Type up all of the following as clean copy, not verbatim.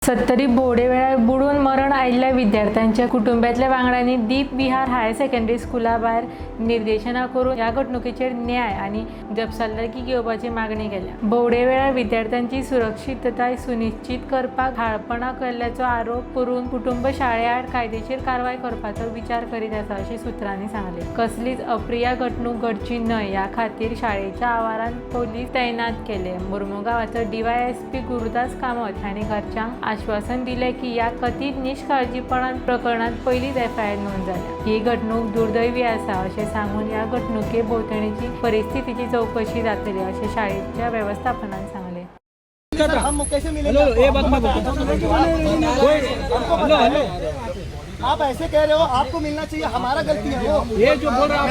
70 बोडेवेळा बुडून मरण आयिल्ल्या विद्यार्थ्यांच्या कुटुंबातल्या वांगड्यांनी दीप विहार हायर सेकंडरी स्कुला भायर निर्देशना करून ह्या घटणुकेचेर न्याय आनी जपसालदारकी घेवपाची मागणी केल्या। बोडेवेळा विद्यार्थ्यांची सुरक्षीतताय सुनिश्चित करपाक हाळपणा केल्ल्याचो आरोप करून कुटुंब शाळेआड कायदेशीर कारवाय करपाचो विचार करीत आसा अशें सुत्रांनी सांगले। कसलीच अप्रिय घटणूक घडची न्हय ह्या खातीर शाळेच्या आवारांत पोलीस तैनात केले। मुर्मुगांवाचो DYSP गुरुदास कामत हांणी घरच्यांक आश्वासन दिले की या कथित निष्काळजीपणान प्रकरणात पयलीच FIR नोंद जाल्या। ही घटणूक दुर्दैवी आसा अशें सांगून ह्या घटणुके भोंवतणीची परिस्थितीची चौकशी जातली अशें शाळेच्या व्यवस्थापनान सांगले। आप ऐसे कह रहे हो, आपको मिलना चाहिए, हमारा गलती है वो। ये जो बोल रहा है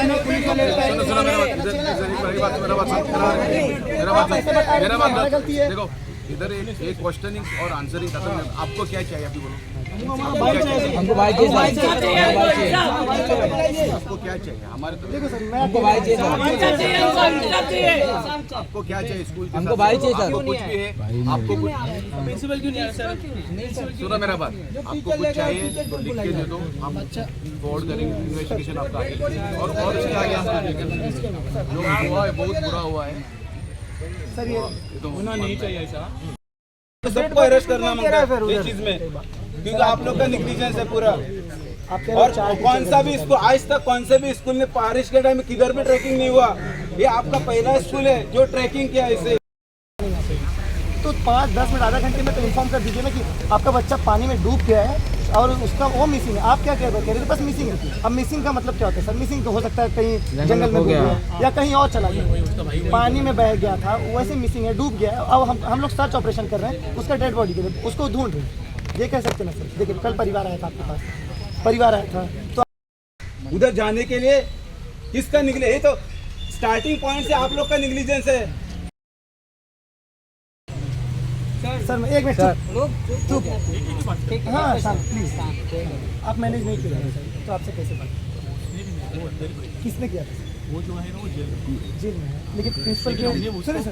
मेरा गलती है। देखो इधर एक क्वेश्चनिंग और आंसरिंग खत्म है। आपको क्या चाहिए अभी बोलो। हमको भाई चाहिए। आपको क्या चाहिए हमारे देखो सर, मैं हमको भाई चाहिए। आपको क्या चाहिए स्कूल के हमको भाई चाहिए सर। आपको कुछ भी है, आपको कुछ प्रिंसिपल क्यों नहीं है सर? सुनो मेरा बात, आपको कुछ चाहिए तो लिख के दे दो, हम फॉरवर्ड करेंगे इन्वेस्टिगेशन आपका आगे। और इसके आगे हम जो हुआ है बहुत बुरा हुआ है सर। ये तो होना नहीं चाहिए ऐसा। सबको अरेस्ट करना मांगता है इस चीज में, क्योंकि आप लोग का निग्लिजेंस है पूरा। और कौन सा भी स्कूल आज तक कौन से भी स्कूल में बारिश के टाइम में किधर भी ट्रैकिंग नहीं हुआ। ये आपका पहला स्कूल है जो ट्रैकिंग किया इसे। तो 5-10 मिनट आधा घंटे में तो इन्फॉर्म कर दीजिए ना कि आपका बच्चा पानी में डूब गया है और उसका वो मिसिंग है। आप क्या कह रहे हैं? बस मिसिंग है। अब मिसिंग का मतलब क्या होता है सर? मिसिंग तो हो सकता है कहीं जंगल में गया या कहीं और चला गया, पानी में बह गया था, वैसे मिसिंग है, डूब गया है। अब हम लोग सर्च ऑपरेशन कर रहे हैं उसका डेड बॉडी के लिए, उसको ढूंढ रहे हैं। ये कह सकते हैं ना सर? देखिए कल परिवार आया था आपके पास, परिवार आया था तो उधर जाने के लिए किसका निकले? ये तो स्टार्टिंग पॉइंट से आप लोग का निग्लिजेंस है सर। एक मिनट चुप। हाँ शांत प्लीज। आप मैनेज नहीं किया सर, तो आपसे कैसे बात? किसने किया था? वो जो है ना वो जेल जेल में है, लेकिन प्रिंसिपल के सुनिए सर,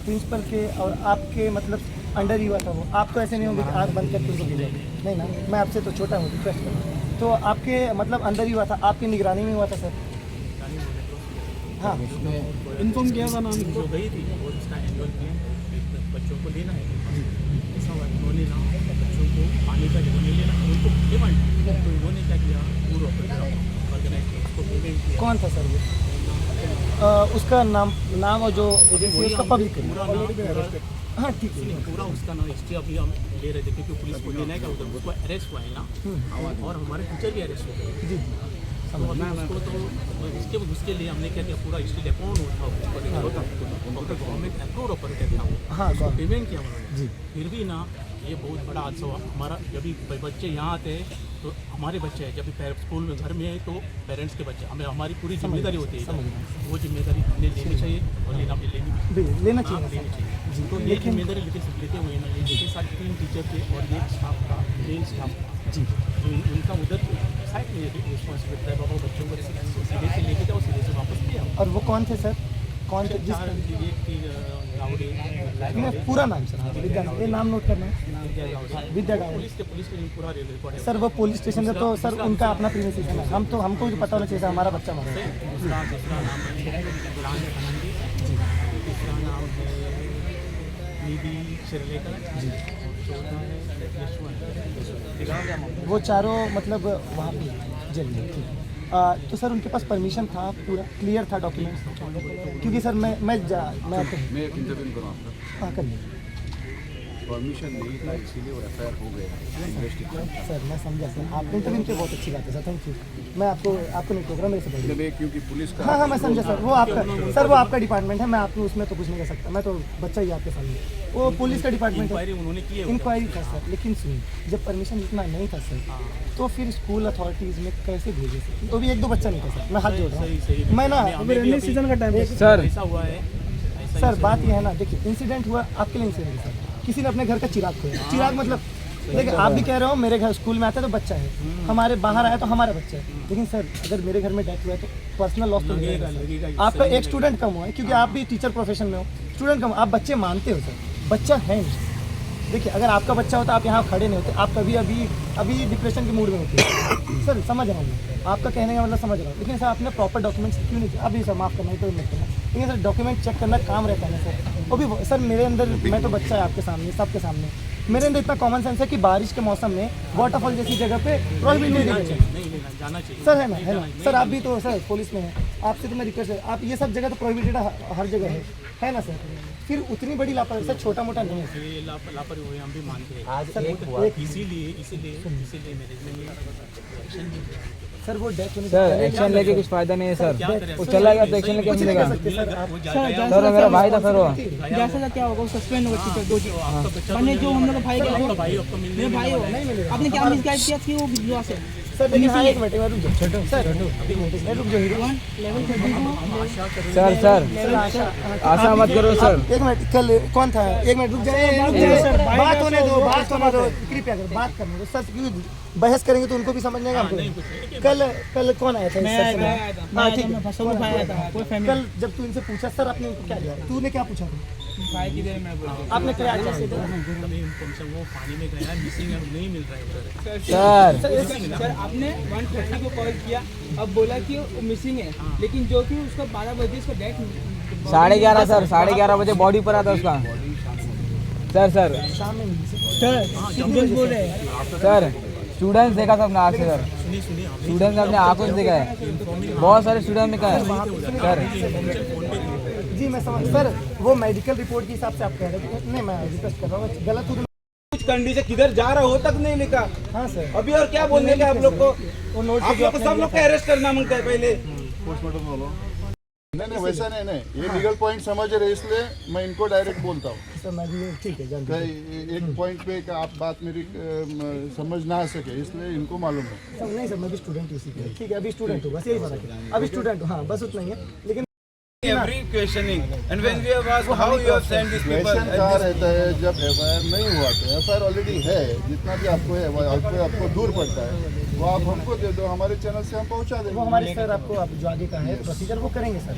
प्रिंसिपल के और आपके मतलब अंडर ही हुआ था वो। आप तो ऐसे नहीं होंगे कि आँख बंद करके उनको भेजा, नहीं ना। मैं आपसे तो छोटा हूँ, रिक्वेस्ट करूँ। तो आपके मतलब अंदर ही हुआ था, आपकी निगरानी में हुआ था सर? हाँ इन्फॉर्म किया था नाम जो गई थी और उसका एनुअल प्लान बच्चों को लेना है। ऐसा हुआ इन्होंने ना बच्चों को पानी का इन्होंने लेना उनको डिमांड, तो इन्होंने क्या किया पूरा ऑर्गेनाइज उसको पेमेंट किया। कौन था सर वो? उसका नाम और जो एजेंसी उसका पब्लिक है। हाँ ठीक है। पूरा उसका नाम हिस्ट्री अभी हम ले रहे थे क्योंकि पुलिस को लेना है क्या उधर उसको अरेस्ट हुआ है ना, और हमारे टीचर भी अरेस्ट हो गए। जी तो उसको तो उसके लिए हमने क्या किया पूरा हिस्ट्री अकाउंट उठा गवर्नमेंट अप्रूव ऑपरेटर था वो। हाँ पेमेंट किया उन्होंने जी। फिर भी ना ये बहुत बड़ा हादसा हुआ हमारा। जब भी बच्चे यहाँ आते हैं तो हमारे बच्चे हैं, जब भी स्कूल में घर में है तो पेरेंट्स के बच्चे, हमें हमारी पूरी जिम्मेदारी होती है। वो जिम्मेदारी हमने लेनी चाहिए और लेना चाहिए जी। तो ये जिम्मेदारी लेते हुए ना ये देखिए सारे 3 टीचर थे और एक स्टाफ का, मेन स्टाफ का जी, उनका उधर साइड में रिस्पॉन्सिबिलिटी है। बाबा बच्चों को सीधे से लेके जाओ, सीधे से वापस ले आओ। और वो कौन थे सर? कौन थे? पूरा नाम सर? विद्या गावड़े। ये नाम नोट करना है, विद्या गावड़े। पुलिस के पूरा रिकॉर्ड है सर। वो पुलिस स्टेशन से तो सर उनका अपना प्रीमिसेस है ना, हम तो हमको भी पता होना चाहिए हमारा बच्चा मरा है। दूसरा नाम है गुलाम आनंदी जी, तीसरा नाम है निधि शिरलेकर जी, चौथा है वो चारों मतलब वहाँ पे जेल में। ठीक। तो सर उनके पास परमिशन था, पूरा क्लियर था डॉक्यूमेंट्स? क्योंकि सर मैं इंटरव्यू करूँ आपका? हाँ करिए। परमिशन नहीं था इसीलिए वो FIR हो गया इन्वेस्टिगेशन। सर मैं समझा सर, आप इंटरव्यू के बहुत अच्छी बात है सर, थैंक यू। मैं आपको नहीं टोक रहा, मेरे से बोलिए। क्योंकि पुलिस का हाँ मैं समझा सर, वो आपका डिपार्टमेंट है, मैं आपको उसमें तो कुछ नहीं कर सकता। मैं तो बच्चा ही आपके सामने, वो पुलिस का डिपार्टमेंट है, उन्होंने की इंक्वायरी था सर। लेकिन सुनिए, जब परमिशन इतना नहीं था सर तो फिर स्कूल अथॉरिटीज़ में कैसे भेजे सर? तो भी 1-2 बच्चा नहीं था सर, मैं हाथ जोड़ रहा हूँ। मैं ना रेनी सीजन का टाइम सर ऐसा हुआ है सर। बात यह है ना, देखिए इंसिडेंट हुआ आपके लिए इंसिडेंट सर, किसी ने अपने घर का चिराग खोया। चिराग मतलब देखिए आप भी कह रहे हो मेरे घर स्कूल में आता है तो बच्चा है, हमारे बाहर आया तो हमारा बच्चा है। लेकिन सर अगर मेरे घर में डेथ हुआ है तो पर्सनल लॉस तो लगेगा। आपका एक स्टूडेंट कम हुआ है क्योंकि आप भी टीचर प्रोफेशन में हो, स्टूडेंट कम, आप बच्चे मानते हो सर, बच्चा है देखिए अगर आपका बच्चा होता आप यहाँ खड़े नहीं होते, आप कभी अभी डिप्रेशन के मूड में होते सर, समझ रहा हूँ मैं आपका कहने का मतलब, समझ रहा हूँ, लेकिन सर आपने प्रॉपर डॉक्यूमेंट्स क्यों नहीं किया? अभी सर माफ़ करना, तो मत करना, लेकिन सर डॉक्यूमेंट चेक करना काम रहता है ना सर। वो भी सर मेरे अंदर, मैं तो बच्चा है आपके सामने, सबके सामने, मेरे अंदर इतना कॉमन सेंस है कि बारिश के मौसम में वाटरफॉल जैसी जगह पे प्रोहिबिट नहीं देना चाहिए। नहीं लेना जाना चाहिए सर है ना सर, आप भी तो सर पुलिस में है, आपसे तो मैं रिक्वेस्ट है, आप ये सब जगह तो प्रोहिबिटेड हर जगह है ना सर, फिर उतनी बड़ी लापरवाही सर, छोटा मोटा नहीं है ये लापरवाही हुई हम भी मानते हैं आज सर। इसीलिए मैनेजमेंट ने एक्शन नहीं लिया। सर वो डेथ होने सर एक्शन लेके कुछ फायदा नहीं है सर, वो चला गया तो एक्शन लेके मिलेगा। सर मेरा भाई था सर, वो जैसा क्या होगा सस्पेंड होगा टीचर दो मैंने जो हम लोग भाई का आपका भाई आपको मिलने मेरे भाई हो नहीं मिलेगा आपने क्या मिसगाइड किया कि वो विश्वास है सर। लेकिन हाँ एक मिनट रुक जाओ सर, रुक जाओ लेवल 32 सर आशा मत करो सर। एक मिनट, कल कौन था? एक मिनट रुक जाए सर, बात होने दो, कृपया कर बात करने दो सर, क्यों बहस करेंगे तो उनको भी समझ नहीं आएगा। कल कौन आया था इस सेक्शन में? हाँ ठीक है, कोई फैमिली कल जब तू इनसे पूछा सर आपने उनको क्या दिया, तूने क्या पूछा था? भाई की देर में बोल आपने क्या किया? वो पानी में गया मिसिंग है, नहीं मिल रहा है उधर। सर आपने 130 को कॉल किया, अब बोला कि वो मिसिंग है, लेकिन जो कि उसका 12 बजे उसका डेथ 11:30 सर, 11:30 बजे बॉडी पर आता उसका। सर शाम में स्टूडेंट्स बोल रहे हैं सर स्टूडेंट्स देखा था अपने आँख से सर, स्टूडेंट्स अपने आँखों से देखा है, बहुत सारे स्टूडेंट ने कहा है सर। जी मैं समझ सर, वो मेडिकल रिपोर्ट के हिसाब से आप कह रहे हैं, नहीं मैं रिक्वेस्ट कर रहा हूँ, गलत हो कुछ कंडीशन किधर जा रहा हो तक नहीं लिखा। हाँ सर, अभी और क्या बोलने का आप लोग को? वो नोट आप लोग को सब लोग का अरेस्ट करना मांगता है पहले। नहीं वैसा नहीं, ये लीगल पॉइंट समझ रहे इसलिए मैं इनको डायरेक्ट बोलता हूँ। सर मैं भी ठीक है जानते हैं। एक पॉइंट पे आप बात मेरी समझ ना सके इसलिए इनको मालूम है। सर नहीं सर, मैं भी स्टूडेंट हूँ, इसी के ठीक है, अभी स्टूडेंट हूँ, बस यही फर्क है, अभी स्टूडेंट हूँ, हाँ बस उतना ही है। लेकिन Every questioning and when we have asked how you have sent these people, question कहाँ रहता है जब FIR नहीं हुआ तो FIR ऑलरेडी है, जितना भी आपको है आपको दूर पड़ता है वो आप हमको दे दो, हमारे चैनल से हम पहुँचा देंगे। वो हमारे सर आपको आप जो आगे का है प्रोसीजर वो करेंगे सर।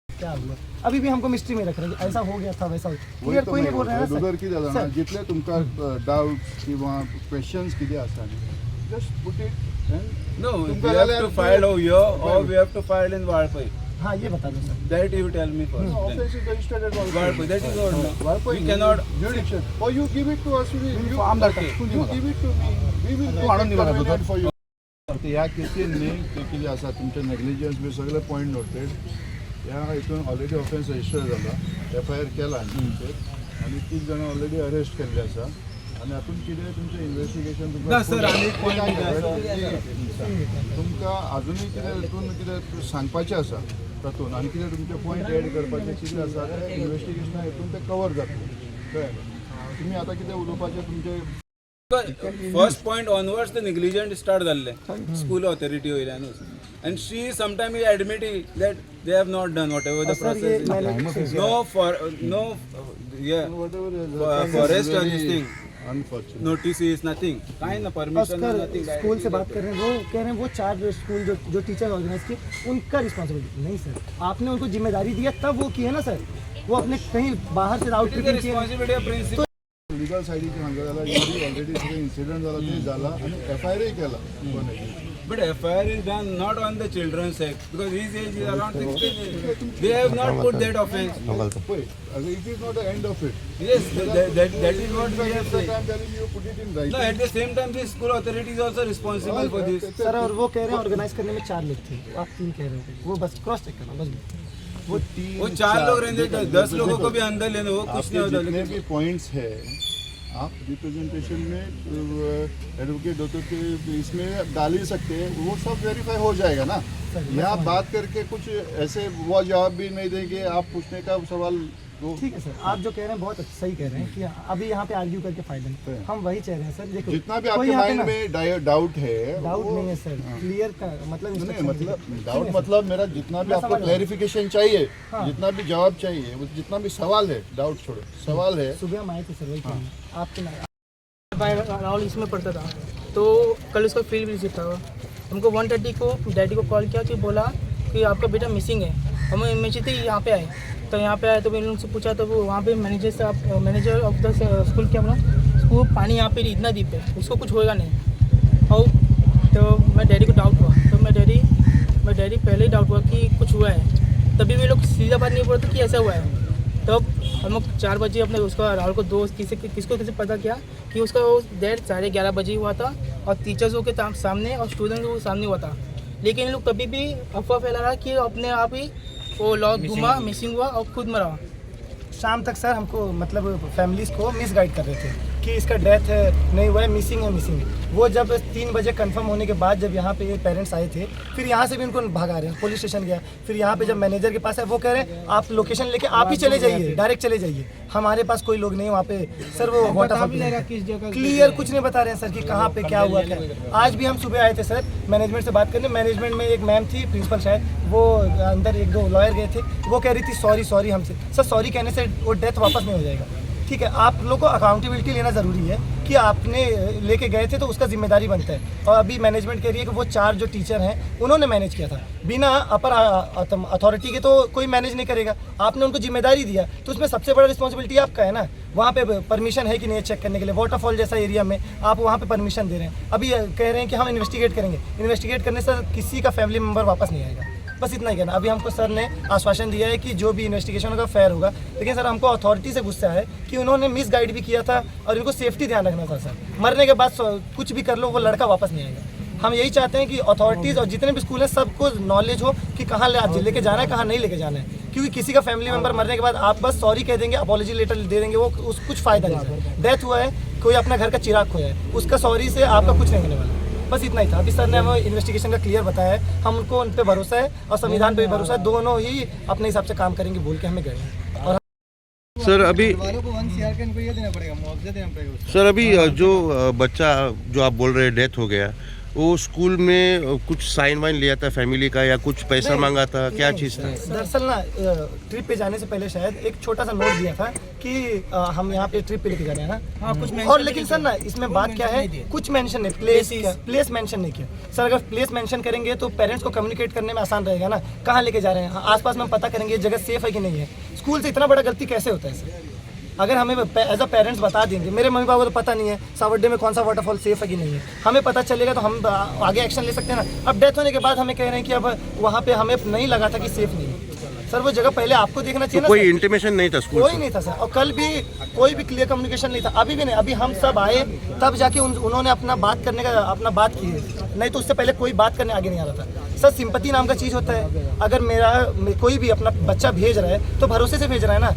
क्या हुआ अभी भी हमको मिस्ट्री में रख रहे हैं, ऐसा हो गया था वैसा क्लियर कोई नहीं बोल रहा है उधर की जाता ना, जितने तुमका डाउट की वहाँ क्वेश्चन्स किती आसानी just put it and no, we have to file over here or we have to file in Valpai. हाँ ये बता दो sir. That you tell me first. then. offense is registered at Valpai, that is all. Valpai We cannot. jurisdiction. Or you give it to us, you give it to me, we will take it for you. ह्या केसींनी ते कितें आसा तुमचे negligence B सगळे point noted, ह्या हितून already offence register जाला, FIR केला तुमचेर आनी 30 जाणां ऑलरेडी अरेस्ट केल्ले आसा आनी हातून कितें तुमचें इन्वेस्टिगेशन ना सर, आनी एक point तुमकां आजुनूय कितें हितून कितें सांगपाचें आसा तातूंत आनी कितें तुमचे पॉयंट एड करपाचे कितें आसा ते इन्वेस्टिगेशना हितून ते कवर जातलें, कळ्ळें? तुमी आतां कितें उलोवपाचें तुमचें First point onwards the negligent start जाल्ले school authority वयल्यानूच and she sometime is admitting that they have not done whatever the process is. No forest or this thing unfortunate notices nothing, kind of permission nothing. School से बात कर रहे हैं, वो कह रहे हैं वो चार्ज स्कूल जो टीचर ऑर्गेनाइज किए उनका रिस्पॉन्सिबिलिटी नहीं सर, आपने उनको जिम्मेदारी दिया तब वो किए ना सर, वो अपने कहीं बाहर से आउट किए। Responsibility of principal. लिगल सायडीची सांगता जाल्यार ऑलरेडी सगळे इन्सिडंट जाला ते जाला आनी FIR केला कोणें But FIR is done not on the children's act because his age is around 16. They have not put that offense. पळय it is not the end of it. Yes, that is what we have said. I'm telling you put it in No, writing. at the same time, this school authority is also responsible for this. Sir और वो कह रहे हैं organise करने में 4 लोग थे, आप 3 कह रहे हो, वो बस क्रॉस चेक करना बस। वो 4 लोग रहने 10 लोगों को भी अंदर लेने, वो कुछ नहीं आपके होता। जितने लेकिन भी पॉइंट्स है आप रिप्रेजेंटेशन में एडवोकेट होते के इसमें डाल ही सकते हैं, वो सब वेरीफाई हो जाएगा ना। यहाँ बात करके कुछ ऐसे वो जवाब भी नहीं देंगे, आप पूछने का सवाल वो ठीक है सर, आप जो कह रहे हैं बहुत सही कह रहे हैं कि अभी यहाँ पे आर्ग्यू करके फायदा नहीं, हम वही चाह रहे हैं सर। देखो जितना भी कोई आपके यहाँ पे माइंड ना में डाउट है डाउट वो- नहीं है सर, क्लियर का मतलब नहीं instruction मतलब है। डाउट ठीक है मतलब मेरा जितना भी मैं आपको समझ रहा हूँ। क्लैरिफिकेशन चाहिए, हाँ। जितना भी जवाब चाहिए, वो जितना भी सवाल है, डाउट छोड़ो, सवाल है। सर, सुबह हम आए थे सर, वही कह रहे हैं। आपके ना राहुल इसमें पढ़ता था, तो कल उसका फील्ड विजिट था, हमको 1:30 को डैडी को कॉल किया कि बोला कि आपका बेटा मिसिंग है, हम इमीडिएटली यहाँ पे आए, तो यहाँ पे आए तो मैंने उनसे पूछा, तो वो वहाँ पे मैनेजर ऑफ द स्कूल क्या बोला, स्कूल पानी यहाँ पे इतना डीप है, उसको कुछ होएगा नहीं। और तो मैं डैडी को डाउट हुआ, तो मैं डैडी पहले ही डाउट हुआ कि कुछ हुआ है, तभी वे लोग सीधा बात नहीं बोलते कि ऐसा हुआ है। तब हम लोग 4 बजे अपने उसका राहुल को दोस्त किसको पता किया कि उसका डेथ 11:30 बजे हुआ था, और टीचर्सों के सामने और स्टूडेंट्स के सामने हुआ था। लेकिन इन लोग कभी भी अफवाह फैला रहा कि अपने आप ही वो लॉक घुमा, मिसिंग हुआ और खुद मरा। शाम तक सर हमको मतलब फैमिलीज़ को मिसगाइड कर रहे थे कि इसका डेथ नहीं हुआ है, मिसिंग है। वो जब 3 बजे कंफर्म होने के बाद जब यहाँ पे पेरेंट्स आए थे, फिर यहाँ से भी उनको भगा रहे हैं, पुलिस स्टेशन गया, फिर यहाँ पे जब मैनेजर के पास है वो कह रहे हैं आप लोकेशन लेके आप ही चले जाइए, डायरेक्ट चले जाइए, हमारे पास कोई लोग नहीं वहाँ पे। सर वो वाटरफॉल क्लियर कुछ नहीं बता रहे हैं सर कि कहाँ पे क्या हुआ क्या। आज भी हम सुबह आए थे सर मैनेजमेंट से बात करने, मैनेजमेंट में एक मैम थी प्रिंसिपल शायद, वो अंदर 1-2 लॉयर गए थे, वो कह रही थी सॉरी हमसे। सर सॉरी कहने से वो डेथ वापस नहीं हो जाएगा, ठीक है। आप लोगों को अकाउंटेबिलिटी लेना ज़रूरी है कि आपने लेके गए थे तो उसका जिम्मेदारी बनता है। और अभी मैनेजमेंट कह रही है कि वो 4 जो टीचर हैं उन्होंने मैनेज किया था, बिना अपर अथॉरिटी के तो कोई मैनेज नहीं करेगा। आपने उनको जिम्मेदारी दिया तो उसमें सबसे बड़ा रिस्पॉन्सिबिलिटी आपका है ना। वहाँ पे परमिशन है कि नहीं चेक करने के लिए, वाटरफॉल जैसा एरिया में आप वहाँ पे परमिशन दे रहे हैं। अभी कह रहे हैं कि हम इन्वेस्टिगेट करेंगे, इन्वेस्टिगेट करने से किसी का फैमिली मेम्बर वापस नहीं आएगा। बस इतना ही कहना। अभी हमको सर ने आश्वासन दिया है कि जो भी इन्वेस्टिगेशन होगा फेयर होगा, लेकिन सर हमको अथॉरिटी से गुस्सा है कि उन्होंने मिस गाइड भी किया था और इनको सेफ्टी ध्यान रखना था। सर मरने के बाद कुछ भी कर लो वो लड़का वापस नहीं आएगा। हम यही चाहते हैं कि अथॉरिटीज़ और जितने भी स्कूल हैं सबको नॉलेज हो कि कहाँ लेके जाना है, कहाँ नहीं लेके जाना है। क्योंकि किसी का फैमिली मेम्बर मरने के बाद आप बस सॉरी कह देंगे, अपॉलॉजी लेटर दे देंगे, वो उस कुछ फ़ायदा नहीं है। डेथ हुआ है, कोई अपना घर का चिराग खोया है, उसका सॉरी से आपका कुछ नहीं होने वाला। बस इतना ही था। अभी सर ने हमें इन्वेस्टिगेशन का क्लियर बताया है, हम उनको उन पर भरोसा है और संविधान पे भी भरोसा है, दोनों ही अपने हिसाब से काम करेंगे बोल के हमें गए हैं। और सर अभी जो बच्चा जो आप बोल रहे हैं डेथ हो गया, वो स्कूल में कुछ साइन वाइन लिया था फैमिली का या कुछ पैसा मांगा था, क्या चीज़ था? दरअसल ना ट्रिप पे जाने से पहले शायद एक छोटा सा नोट दिया था कि हम यहाँ पे ट्रिप पे लेके जा रहे हैं ना। हाँ, कुछ और लेकिन सर ना इसमें बात क्या है, कुछ मेंशन नहीं, प्लेस मेंशन नहीं किया। सर अगर प्लेस मेंशन करेंगे तो पेरेंट्स को कम्युनिकेट करने में आसान रहेगा ना, कहाँ लेके जा रहे हैं, आसपास में हम पता करेंगे जगह सेफ है कि नहीं है। स्कूल से इतना बड़ा गलती कैसे होता है सर? अगर हमें एज अ पेरेंट्स बता देंगे, मेरे मम्मी पापा को तो पता नहीं है सावड्डे में कौन सा वाटरफॉल सेफ है कि नहीं है, हमें पता चलेगा तो हम आगे एक्शन ले सकते हैं ना। अब डेथ होने के बाद हमें कह रहे हैं कि अब वहाँ पे हमें नहीं लगा था कि सेफ नहीं है। सर वो जगह पहले आपको देखना चाहिए ना। कोई इंटीमेशन नहीं था स्कूल कोई नहीं था सर, और कल भी कोई भी क्लियर कम्युनिकेशन नहीं था, अभी भी नहीं। अभी हम सब आए तब जाके उन्होंने अपना बात करने का अपना बात की है, नहीं तो उससे पहले कोई बात करने आगे नहीं आ रहा था। सर सिंपैथी नाम का चीज़ होता है, अगर कोई भी अपना बच्चा भेज रहा है तो भरोसे से भेज रहा है ना,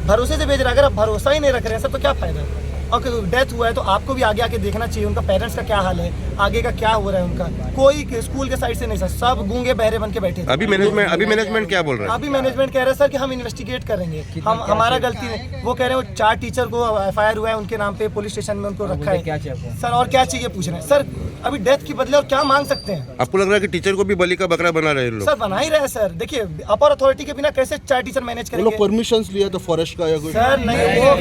भरोसे से भेज रहा है। अगर आप भरोसा ही नहीं रख रहे हैं सर तो क्या फ़ायदा है? और डेथ हुआ है तो आपको भी आगे आके देखना चाहिए उनका पेरेंट्स का क्या हाल है, आगे का क्या हो रहा है उनका। कोई स्कूल के साइड से नहीं सर, सब गूंगे बहरे बन के बैठे थे। अभी मैनेजमेंट क्या बोल रहा है? अभी मैनेजमेंट कह रहा है सर कि हम इन्वेस्टिगेट करेंगे, हम हमारा गलती नहीं। वो कह रहे हैं वो 4 टीचर को FIR हुआ है उनके नाम पे, पुलिस स्टेशन में उनको रखा है। सर और क्या चाहिए पूछ रहे हैं सर? अभी डेथ की बदले और क्या मांग सकते हैं? आपको लग रहा है कि टीचर को भी बली का बकरा बना रहे हैं लोग? सर बना ही रहे हैं सर। देखिए अपर अथॉरिटी के बिना कैसे 4 टीचर मैनेज करेंगे? परमिशन लिया था फॉरेस्ट का या कुछ? सर नहीं, वो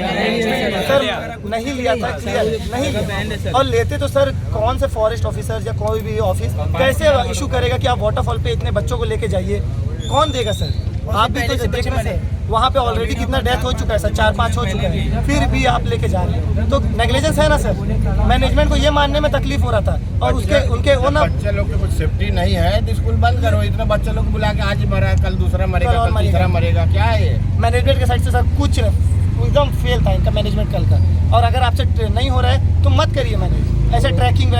सर नहीं लिया था, नहीं लिया। और लेते तो सर कौन से फॉरेस्ट ऑफिसर या कोई भी ऑफिस कैसे इशू करेगा कि आप वाटरफॉल पे इतने बच्चों को लेके जाइए? कौन देगा सर? आप भी तो देख रहे हैं वहाँ पे ऑलरेडी कितना डेथ हो चुका है सर, 4-5 हो चुका है, फिर भी आप लेके जा रहे हैं तो नेग्लिजेंस है ना सर। मैनेजमेंट को ये मानने में तकलीफ हो रहा था और उनके वो ना बच्चे लोग की कुछ सेफ्टी नहीं है तो स्कूल बंद करो। इतने बच्चे लोग बुला के आज मरा, कल दूसरा मरेगा, कल तीसरा मरेगा, क्या है ये? मैनेजमेंट के साइड से सर कुछ एकदम फेल था इनका मैनेजमेंट कल का। और अगर आपसे नहीं हो रहा है तो मत करिए मैनेज, ऐसे ट्रैकिंग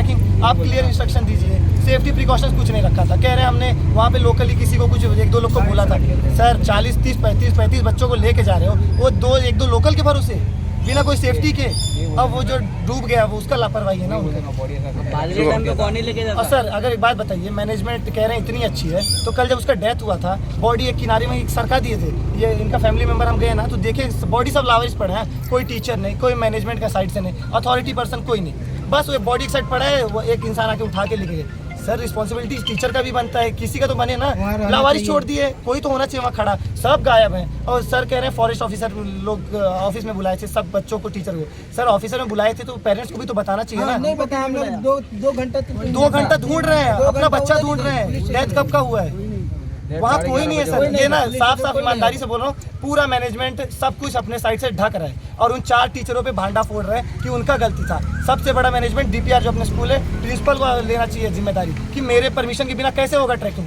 आप क्लियर इंस्ट्रक्शन दीजिए। सेफ्टी प्रिकॉशंस कुछ नहीं रखा था, कह रहे हैं हमने वहाँ पे लोकली किसी को कुछ 1-2 लोग को बोला था। सर 40, 30, 35 बच्चों को लेके जा रहे हो, वो 1-2 लोकल के भरोसे बिना कोई सेफ्टी के। अब वो जो डूब गया वो उसका लापरवाही है ना उनका। और सर अगर एक बात बताइए, मैनेजमेंट कह रहे हैं इतनी अच्छी है तो कल जब उसका डेथ हुआ था बॉडी एक किनारे में सरका दिए थे, ये इनका फैमिली मेम्बर हम गए ना तो देखे बॉडी सब लावारिस पड़ा है, कोई टीचर नहीं, कोई मैनेजमेंट का साइड से नहीं, अथॉरिटी पर्सन कोई नहीं, बस वो बॉडी एक साइड पड़ा है, वो एक इंसान आके उठा के लेके गए। सर रिस्पॉन्सिबिलिटी टीचर का भी बनता है, किसी का तो बने ना। लावारिस छोड़ दिए, कोई तो होना चाहिए वहाँ खड़ा, सब गायब हैं। और सर कह रहे हैं फॉरेस्ट ऑफिसर लोग ऑफिस में बुलाए थे सब बच्चों को, टीचर को। सर ऑफिसर में बुलाए थे तो पेरेंट्स को भी तो बताना चाहिए ना। नहीं बताया, हम लोग 2 घंटा 2 घंटा ढूंढ रहे हैं, अपना बच्चा ढूंढ रहे हैं। डेथ कब का हुआ है? वहाँ कोई नहीं है सर। ये ना साफ साफ ईमानदारी से बोल रहा हूँ, पूरा मैनेजमेंट सब कुछ अपने साइड से ढक रहा है और उन 4 टीचरों पे भांडा फोड़ रहे हैं कि उनका गलती था। सबसे बड़ा मैनेजमेंट डीपीआर जो अपने स्कूल है, प्रिंसिपल को लेना चाहिए जिम्मेदारी कि मेरे परमिशन के बिना कैसे होगा ट्रैकिंग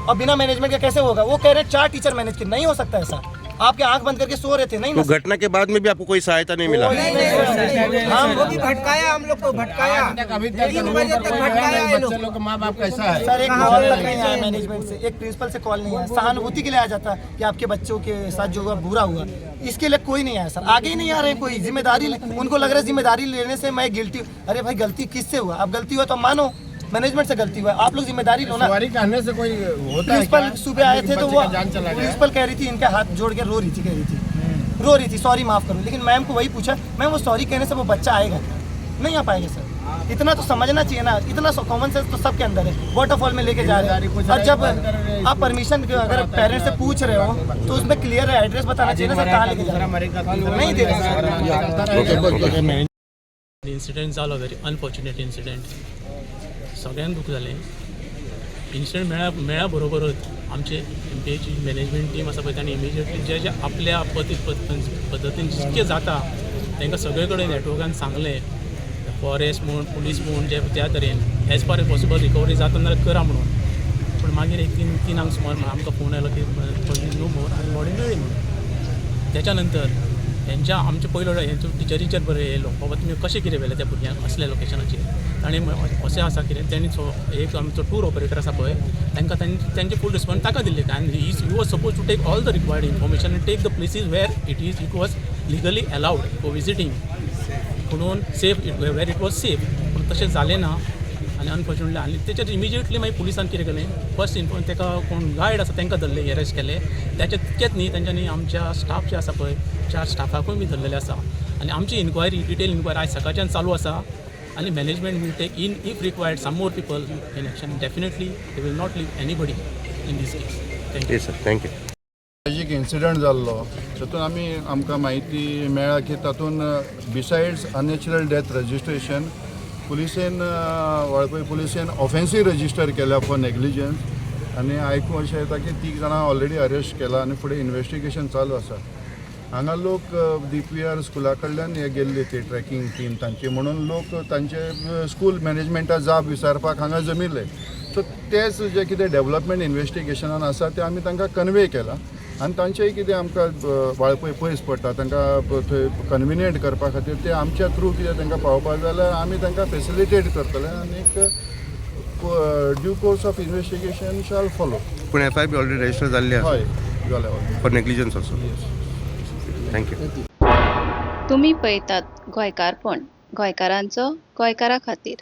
और बिना मैनेजमेंट के कैसे होगा। वो कह रहे हैं 4 टीचर मैनेज के, नहीं हो सकता ऐसा। आपके आंख बंद करके सो रहे थे, नहीं तो घटना के बाद में भी आपको कोई सहायता नहीं मिला? हम भटकाया, हम लोग को भटकाया, अभी तक 3 बजे तक भटकाया। बच्चे लोग का माँ बाप कैसा है सर? एक कॉल तक नहीं आया मैनेजमेंट से, एक प्रिंसिपल से कॉल नहीं आया। सहानुभूति के लिए आ जाता कि आपके बच्चों के साथ जो हुआ बुरा हुआ, इसके लिए कोई नहीं आया सर। आगे ही नहीं आ रहे कोई जिम्मेदारी। उनको लग रहा है जिम्मेदारी लेने से मैं गिल्टी। अरे भाई गलती किससे हुआ? अब गलती हुआ तो मानो मैनेजमेंट से गलती हुआ, आप लोग जिम्मेदारी लो ना। सवारी करने से कोई होता है? प्रिंसिपल सुबह आए थे तो वो जान चला गया। प्रिंसिपल कह रही थी, इनके हाथ जोड़ के रो रही थी, कह रही थी, रो रही थी सॉरी माफ करो। लेकिन मैम को वही पूछा, मैम वो सॉरी कहने से वो बच्चा आएगा क्या? नहीं आ पाएगा सर। इतना तो समझना चाहिए ना, इतना कॉमन सेंस तो सबके अंदर है। वाटरफॉल में लेके जा रहे हैं और जब आप परमिशन अगर पेरेंट्स से पूछ रहे हो तो उसमें क्लियर एड्रेस बताना चाहिए ना सर, कहाँ लेके जा रहे हैं। नहीं दे रहे। इन्सिडेंट जालो व्हेरी अनफॉर्च्युनेट इन्सिडेंट, सगळ्यांक दुख जालें। इन्सिडेंट मेळ्ळ्या बरोबरच आमचे एमपीएची मॅनेजमेंट टीम आसा पळय तांणी इमिजिएटली जे आपल्या पद्दतीन जितकें जाता तांकां सगळे कडेन नॅटवर्कान सांगलें, फॉरेस्ट म्हूण पुलीस म्हूण जे त्या तरेन as far as possible recovery जाता जाल्यार करा म्हणून। पूण मागीर एक 3 सुमार आमकां फोन आयलो की नो मोर आनी बॉडी मेळ्ळी म्हणून। त्याच्या नंतर तेंच्या आमचे पयलो हेंचो टिचरीचेर बरें येयलो, बाबा तुमी कशें कितें व्हेलें त्या भुरग्यांक असल्या लोकेशनाचेर। ताणें अशें आसा कितें तेणी एक आमचो टूर ऑपरेटर आसा पळय तांकां तेंचे फूल रिस्पॉन्स ताका दिल्ले and he was supposed to take all the required information and take the places where it was legally allowed for visiting म्हणून safe where it was safe. पूण तशें जालें ना आनी अनफॉर्च्युनेटली आनी तेचेर इमिजिएटली मागीर पुलिसान कितें केलें, फर्स्ट ताका कोण गायड आसा तांकां धरले, अरेस्ट केले। त्याचे तितकेच न्ही, तेंच्यांनी आमच्या स्टाफ जे आसा पळय 4 स्टाफाकूय बी धरलेले आसा आनी आमची इन्क्वायरी डिटेल इन्क्वायरी आयज सकाळच्यान चालू आसा आनी management will take in if required some more people in action. Definitely they will not leave anybody in this case. Thank you sir, thank you. एक इन्सिडंट जाल्लो तातूंत आमकां म्हायती मेळ्ळा की तातूंत बिसायड्स अनॅचरल डेथ रजिस्ट्रेशन पुलिसेन वाळपय पुलिसेन ऑफेन्सीव रजिस्टर केल्या फॉर नेग्लिजन्स आनी आयकून अशें येता की 3 जाणां ऑलरेडी अरेस्ट केला आनी फुडें इन्वेस्टिगेशन चालू आसा। हांगा लोक डीपीआर स्कुला कडल्यान हे गेल्ले ती ट्रॅकिंग टीम तांची म्हणून लोक तांचे स्कूल मॅनेजमेंटाक जाप विचारपाक हांगा जमिल्ले। सो तेच जे कितें डेव्हलपमेंट इन्वेस्टिगेशनान आसा ते आमी तांकां कन्वे केला आनी तांचेय कितें आमकां वाळपय पयस पडटा तांकां थंय कन्विनियंट करपा खातीर ते आमच्या थ्रू कितें तांकां पावपाक जाल्यार आमी तांकां फेसिलिटेट करतले आनी due course of investigation shall follow. पूण एफआयआर ऑलरेडी रजिस्टर जाल्ली आसा हय जाल्या फॉर नेग्लिजन्स ऑल्सो। थँक्यू। तुम्ही पळयतात गोंयकारपण, गोंयकारांचो गोंयकारा खातीर।